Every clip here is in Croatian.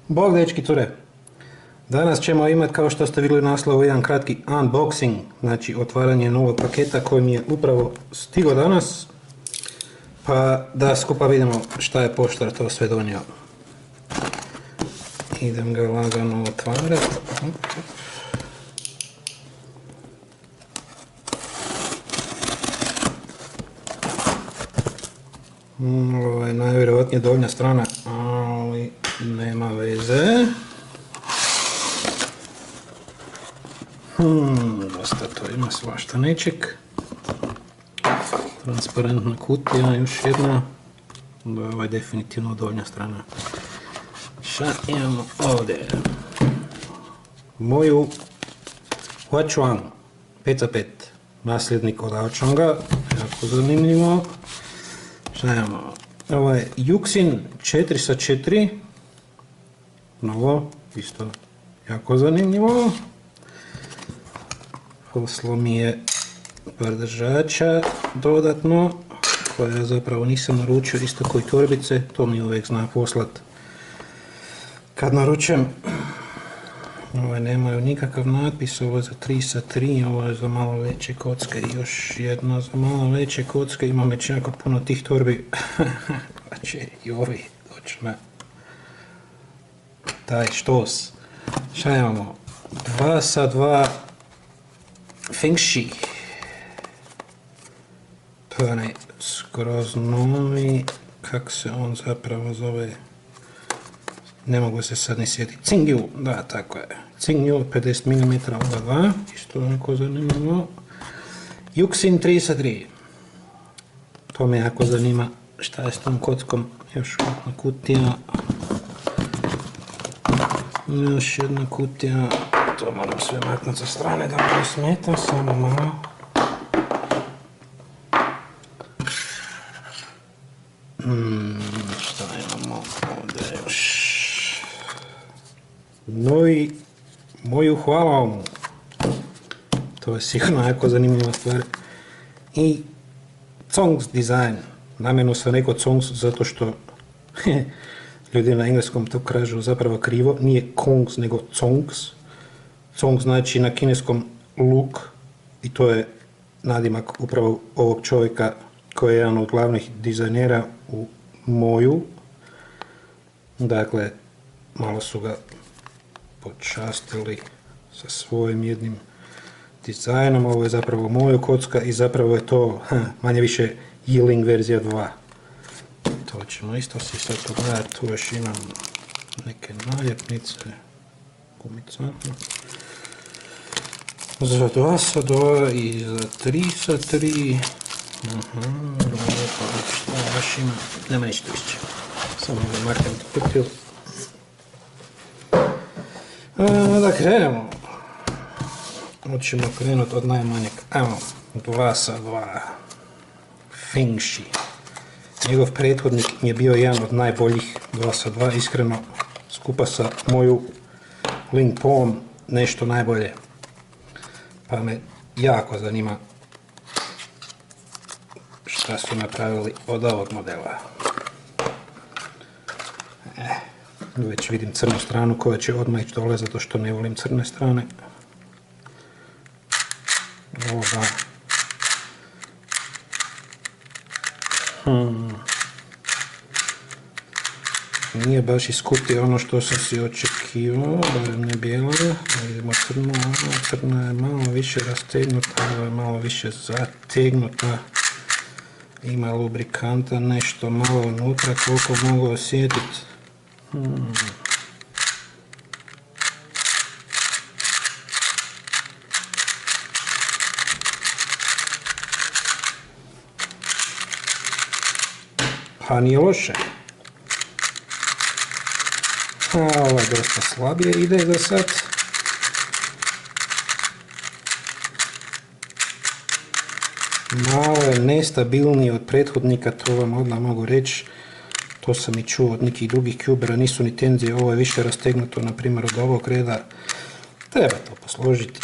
Bog dečki cure, danas ćemo imati kao što ste vidjeli u naslovu jedan kratki unboxing, znači otvaranje novog paketa koji mi je upravo stigao danas, pa da skupa vidimo šta je poštar to sve donio. Idem ga lagano otvarati. Ovo je najvjerojatnije donja strana, ali nema veze. Dosta to ima svašta nečeg. Transparentna kutija, još jedna. Ovo je definitivno donja strana. Šta imamo ovdje? Moju Huachuang 5/5, nasljednik od Aochanga, jako zanimljivo. Šta imamo? Ovo je Yuxin 4/4, novo, isto jako zanimljivo. Poslao mi je par držača dodatno, koje zapravo nisam naručio, isto koji torbice, to mi uvijek zna poslat kad naručujem. Ove nemaju nikakav natpis, ovo je za 3/3, ovo je za malo veće kocke i još jedno za malo veće kocke, imam već jako puno tih torbi, pa će i ovi doći na taj štos. Šta imamo? 2/2 Fengshi, to je onaj skroz novi, kako se on zapravo zove, ne mogu se sad ni sjetiti, Tsingyu, da tako je, Tsingyu 50 mm oba dva, isto onako zanimljivo. Yuxin 3/3, to me jako zanima šta je s tom kockom, još jedna kutija, još jedna kutija, to moram sve maknuti sa strane da mi ne smeta, samo malo. Šta imamo ovdje još? Moju hvala mu. To je sigurno jako zanimljiva stvar. I Zongs design. Namjerno sam rekao Zongs zato što ljudi na engleskom to kažu zapravo krivo. Nije Kongs nego Zongs. Zong znači na kineskom luk i to je nadimak upravo ovog čovjeka koji je jedan od glavnih dizajnera u Moju. Dakle, malo su ga počastili sa svojim jednim dizajnom. Ovo je zapravo Moju kocka i zapravo je to manje više Yiling verzija 2. To ćemo isto si sad pogledati, tu još imam neke naljepnice, gumica. Za 2/2 i za 3/3. Šta još ima? Nema ništa više. Samo da maknem kutiju. Da krenemo. Hoćemo krenuti od najmanjeg. Evo, 2/2. Fengshi. Njegov prethodnik mi je bio jedan od najboljih 2/2, iskreno, skupa sa moju Lingpom, nešto najbolje. Pa me jako zanima šta su napravili od ovog modela. Već vidim crnu stranu koja će odmah ići dole zato što ne volim crne strane. Ovoga. Nije baš iz kutije ono što sam si očekivao, barem ne bijela. Vidimo crnu, crna je malo više rastegnuta, ovo je malo više zategnuta. Ima lubrikanta, nešto malo unutra, koliko mogu osjetiti. Pa nije loše. Ovo je dosta slabije ide za sad. Malo je nestabilniji od prethodnika, to vam odmah mogu reći. To sam i čuo od nekih drugih cubera, nisu ni tenzije, ovo je više rastegnuto, na primjer od ovog reda. Treba to posložiti.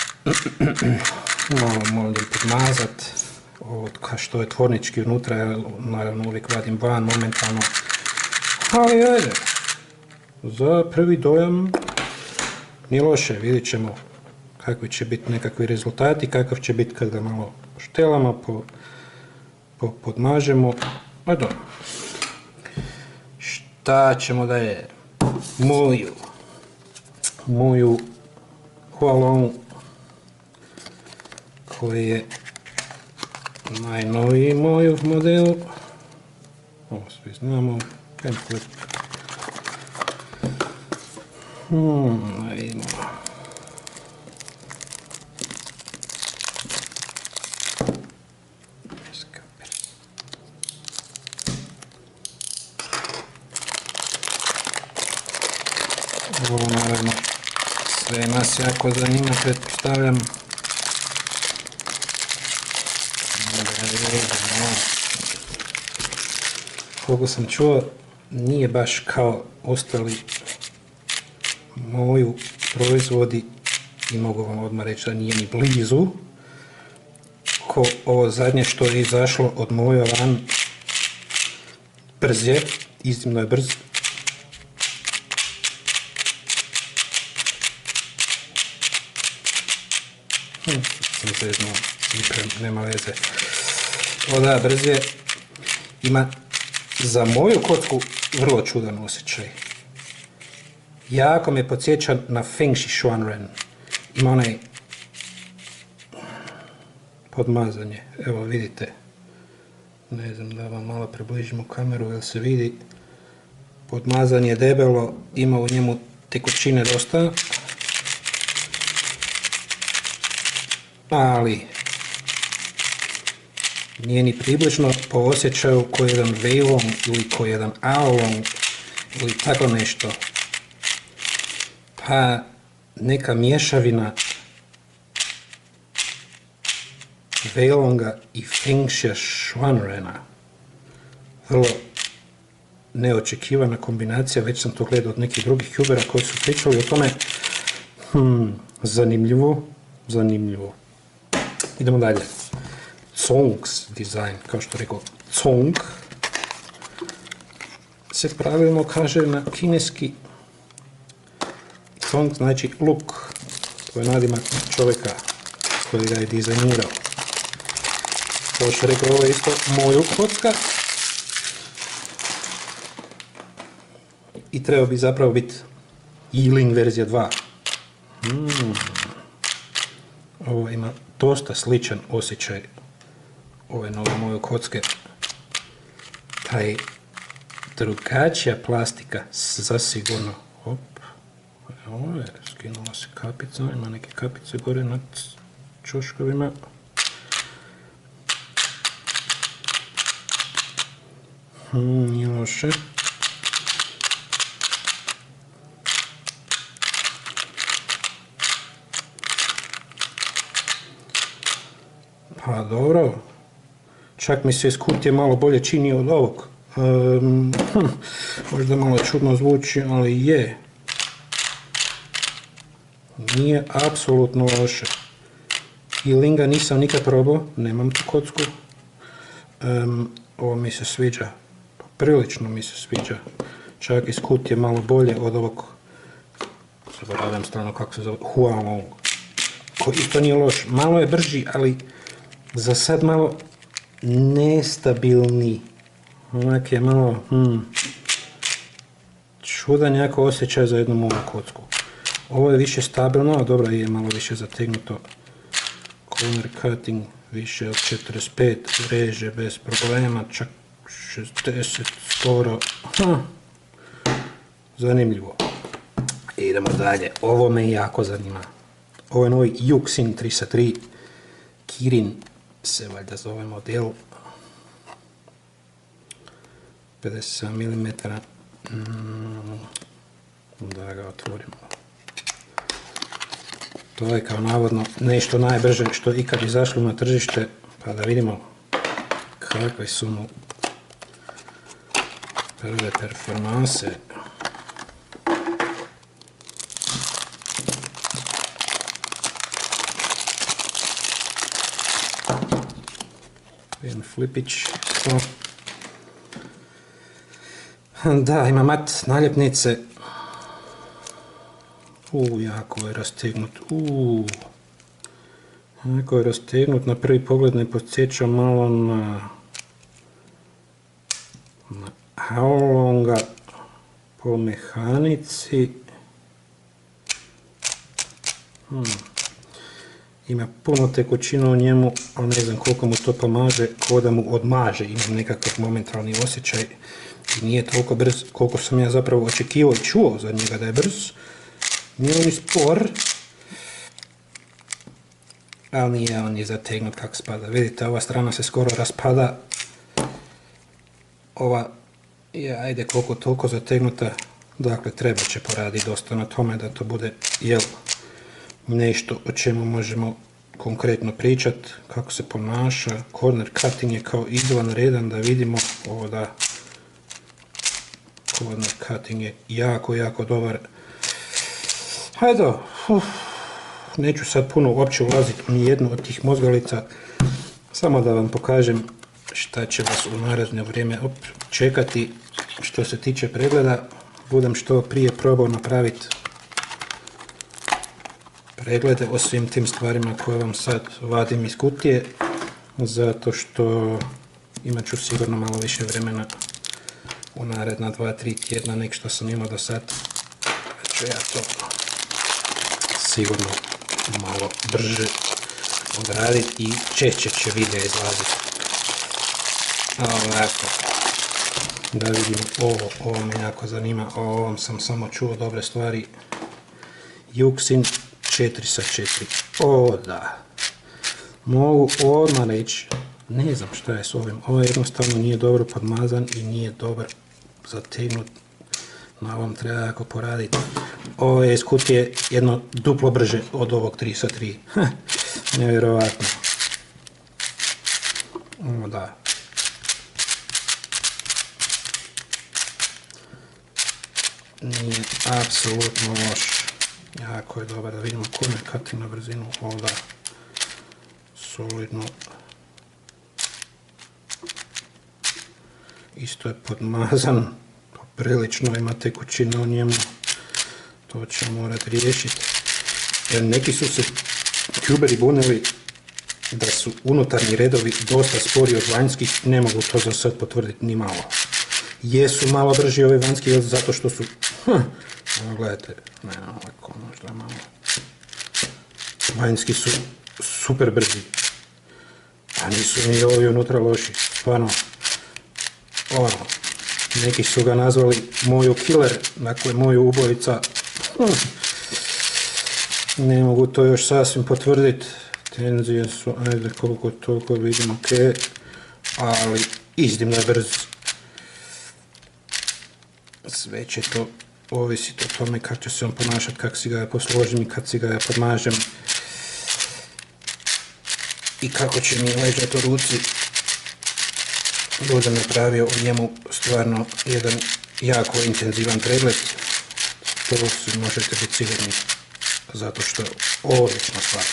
Malo moram podmazati. Ovo što je tvornički unutra, naravno uvijek vadim van momentalno. Ali ajde. za prvi dojam nije loše, vidjet ćemo kakvi će biti nekakvi rezultati, kakav će biti kad ga malo štelamo, podmažemo. A dobro. Šta ćemo da je moju Hualong koji je najnoviji moju modelu. Ovo svi znamo. Vidimo. Ovo naravno sve nas jako zanima, pretpostavljam. Koliko sam čuo, nije baš kao ostali moju proizvodi i mogu vam odmah reći da nije ni blizu ko ovo zadnje što je izašlo od moje van. Brz je, iznimno je brz. Sam zeznuo, nema veze. O da, brz je. Ima za moju kocku vrlo čudan osjećaj. Jako me podsjeća na Fengshi Xuanren. Ima onaj podmazanje. Evo vidite. Ne znam da vam malo približimo kameru jer se vidi. Podmazanje je debelo, ima u njemu tekućine dosta. Ali nije ni približno po osjećaju ko jedan Weilong ili ko jedan Aolong ili tako nešto. Pa neka mješavina Weilonga i Fengshia Xuanrena. Vrlo neočekivana kombinacija, već sam to gledao od nekih drugih youtubera koji su pričali o tome. Zanimljivo. Idemo dalje. Zong's design, kao što rekao, Zong se pravilno kaže na kineski. Zong znači luk, to je nadimak čovjeka koji ga je dizajnirao. Kao što rekao, ovo je isto moju kocka. I treba bi zapravo biti Yiling verzija 2. Ovo ima dosta sličan osjećaj ove nove moje kocke. Taj drugačija plastika zasigurno. Ovo je, skinula se kapica, ima neke kapice gore nad čoškovima. Nije loše. Pa dobro, čak mi se iz kutije malo bolje čini od ovog. Možda malo čudno zvuči, ali je. Nije apsolutno loše. Yilinga nisam nikad probao, nemam tu kocku. Ovo mi se sviđa, prilično mi se sviđa. Čak iz kutije malo bolje od ovog, zaboravljam strano kako se zove, Hualong. Koji isto nije loš, malo je brži, ali za sad malo nestabilni. Onak je malo, čudan jako osjećaj za jednu moju kocku. Ovo je više stabilno, a dobro je malo više zategnuto. Corner cutting više od 45, reže bez problema, čak 60 skoro. Zanimljivo. Idemo dalje, ovo me jako zanima. Ovo je novi Yuxin 303 Kirin se valjda zove model. 57 mm. Da ga otvorimo. To je kao navodno nešto najbrže što je ikad izašlo na tržište, pa da vidimo kakve su mu prve performanse. Jedan flipić. Da, ima mat naljepnice, Jako je rastegnut. Jako je rastegnut, na prvi pogled ne podsjeća malo na Haolonga po mehanici. Ima puno tekućina u njemu, ali ne znam koliko mu to pomaže, kao da mu odmaže, imam nekakav momentalni osjećaj i nije toliko brz koliko sam ja zapravo očekivao i čuo za njega da je brz. Nije on i spor, ali nije on je zategnut kako spada. Vidite, ova strana se skoro raspada, ova je ajde koliko toliko zategnuta, dakle treba će poraditi dosta na tome da to bude nešto o čemu možemo konkretno pričati, kako se ponaša. Corner cutting je kao izvanredan, da vidimo ovo da corner cutting je jako dobar. Hajde, neću sad puno uopće ulaziti u nijednu od tih mozgalica, samo da vam pokažem šta će vas u naredno vrijeme čekati što se tiče pregleda. Budem što prije probao napraviti preglede o svim tim stvarima koje vam sad vadim iz kutije, zato što imat ću sigurno malo više vremena u naredna 2-3 tjedna nek što sam imao do sad. Ću ja to sigurno malo brže odraditi i češće će video izlaziti. Ovako, da vidimo ovo me jako zanima, o ovom sam samo čuo dobre stvari. Yuxin 4/4, da, mogu odmah reći, ne znam šta je s ovim, ovo jednostavno nije dobro podmazan i nije dobar zategnut, na ovom treba jako poraditi. Ovo je iz kutije jedno duplo brže od ovog 3/3, nevjerovatno. Da. Nije apsolutno loš, jako je dobar. Da vidimo corner cutting na brzinu, da, solidno. Isto je podmazan, prilično ima tekućina u njemu, to ćemo morati riješiti. Jer neki su se tuberi bunili da su unutarnji redovi dosta spori od vanjskih, ne mogu to za sad potvrditi ni malo. Jesu malo brži ovi vanjski zato što su, gledajte, ne, ovako, možda malo, vanjski su super brzi, a nisu ni ovi unutra loši, stvarno, neki su ga nazvali moju killer, dakle moju ubojica, ne mogu to još sasvim potvrditi, tenzije su, ajde koliko toliko vidim, ok, ali iznimno je brz. Sve će to ovisiti o tome kako će se on ponašati, kako si ga ja posložim i kad si ga ja podmažem i kako će mi ležati u ruci. Budem napravio u njemu stvarno jedan jako intenzivan pregled, to si možete biti sigurni, zato što je odlična stvar.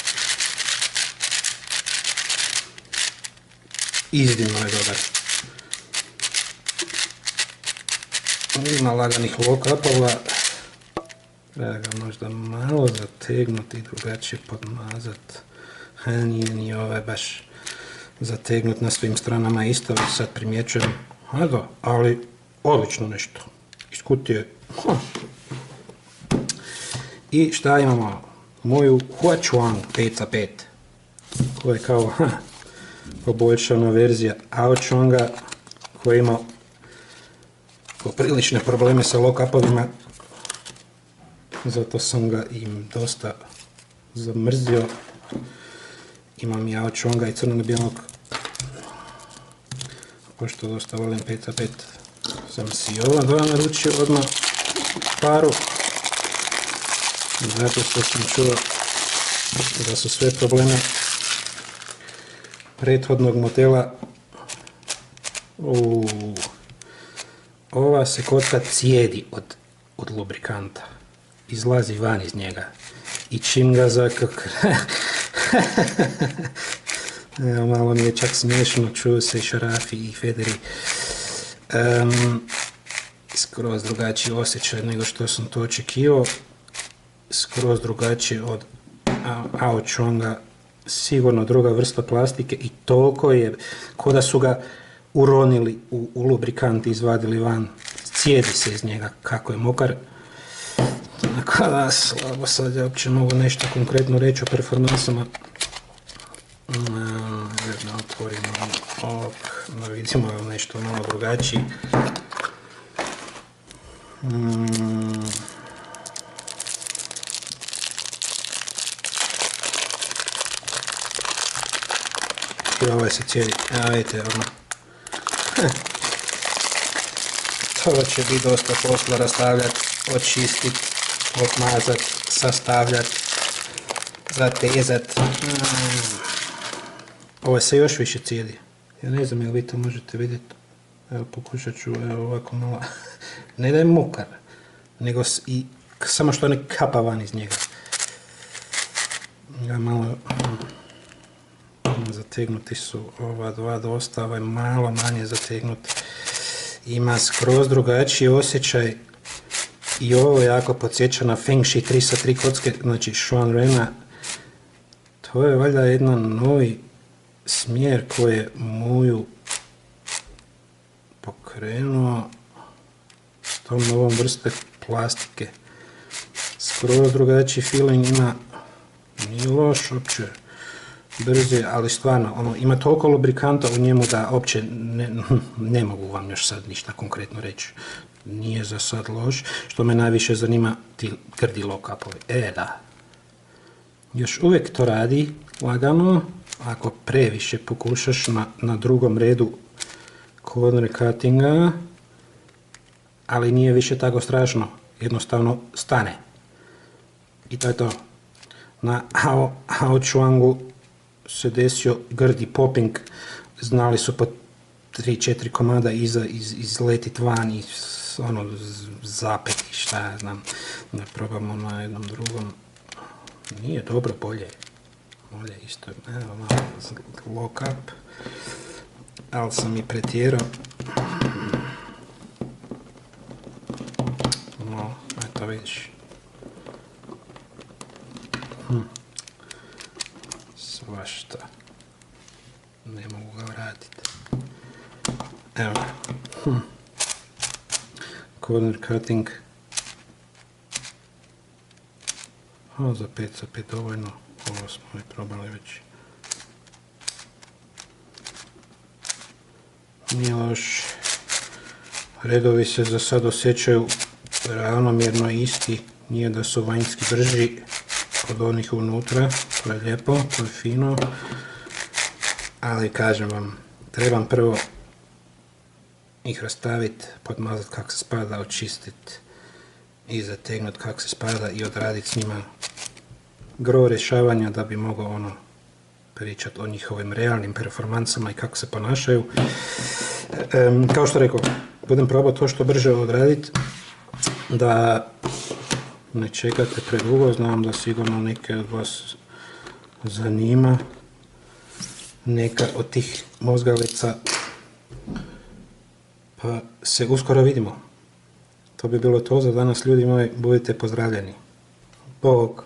Iznimno je dobar. Ima laganih lock-upova, treba ga možda malo zategnuti i drugačije podmazati. Nije ni ovaj baš zategnut na svim stranama isto, već sad primjećujem, ali odlično nešto, iz kutije. I šta imamo? Moju Huachuang 5/5, koja je kao poboljšana verzija Aochuanga, koja ima poprilične probleme sa lock-upovima, zato sam ga im dosta zamrzio. Imam i Aochuanga i crno-bijelog, pošto dosta volim 5/5, sam si ova dva naručio odmah paru, zato što sam čuo da su sve probleme prethodnog modela. Ova se kotka cijedi od lubrikanta, izlazi van iz njega i čim ga evo, malo mi je čak smiješno, čuo se i Šarafi i Federi. Skroz drugačiji osjećaj nego što sam to očekivao. skroz drugačije od Aochuanga, sigurno druga vrsta plastike i toliko je, ko da su ga uronili u lubrikant i izvadili van, cijedi se iz njega kako je mokar. Tako da, slabo sad ja uopće mogu nešto konkretno reći o performansama. Da otvorimo ovog, da vidimo nešto malo drugačiji. I ovaj se cijeli, evo vidite, ono. To će biti dosta posla rastavljati, očistiti, odmazati, sastavljati, zatezati. Ovo se još više cijedi. Ja ne znam, jel vi to možete vidjeti. Evo, pokušat ću, evo ovako malo. Ne da je mokar, nego i samo što ne kapa van iz njega. Ja malo zategnuti su ova dva dosta, ovaj malo manje zategnuti. Ima skroz drugačiji osjećaj i ovo jako podsjeća na Feng Shui 3 sa 3 kocke, znači Shuan Rena. To je valjda jedan novi smjer koji je Muju pokrenuo s tom novom vrste plastike. Skroz drugačiji feeling ima, nije loš uopće, brzi, ali stvarno, ono, ima toliko lubrikanta u njemu da uopće ne mogu vam još sad ništa konkretno reći. Nije za sad loš, što me najviše zanima ti grdi low-cupovi. Da. Još uvijek to radi lagano, ako previše pokušaš na drugom redu corner cuttinga, ali nije više tako strašno, jednostavno stane. I to je to. Na Aochuangu se desio grdi popping, znali su po 3-4 komada izletit van i ono zapeti, šta ja znam, da probamo na jednom drugom. Nije dobro, bolje isto, evo malo lock up, ali sam i pretjerao. No, eto vidiš. Svašta. Ne mogu ga vratiti. Evo ga. Corner cutting. Za 5 sa 5 dovoljno. Ovo smo i probali već. Nije loš. Redovi se za sad osjećaju ravnomjerno isti. Nije da su vanjski brži od onih unutra. To je lijepo, to je fino. Ali kažem vam, trebam prvo ih rastaviti, podmazati kako se spada, očistiti i zategnuti kako se spada i odraditi s njima gro rješavanja da bi mogao pričati o njihovim realnim performansama i kako se ponašaju. Kao što rekao, budem probao to što brže odraditi, da ne čekate predugo, znam da sigurno neke od vas zanima neka od tih mozgalica, pa se uskoro vidimo. To bi bilo to za danas, ljudi moji, budite pozdravljeni. Bog!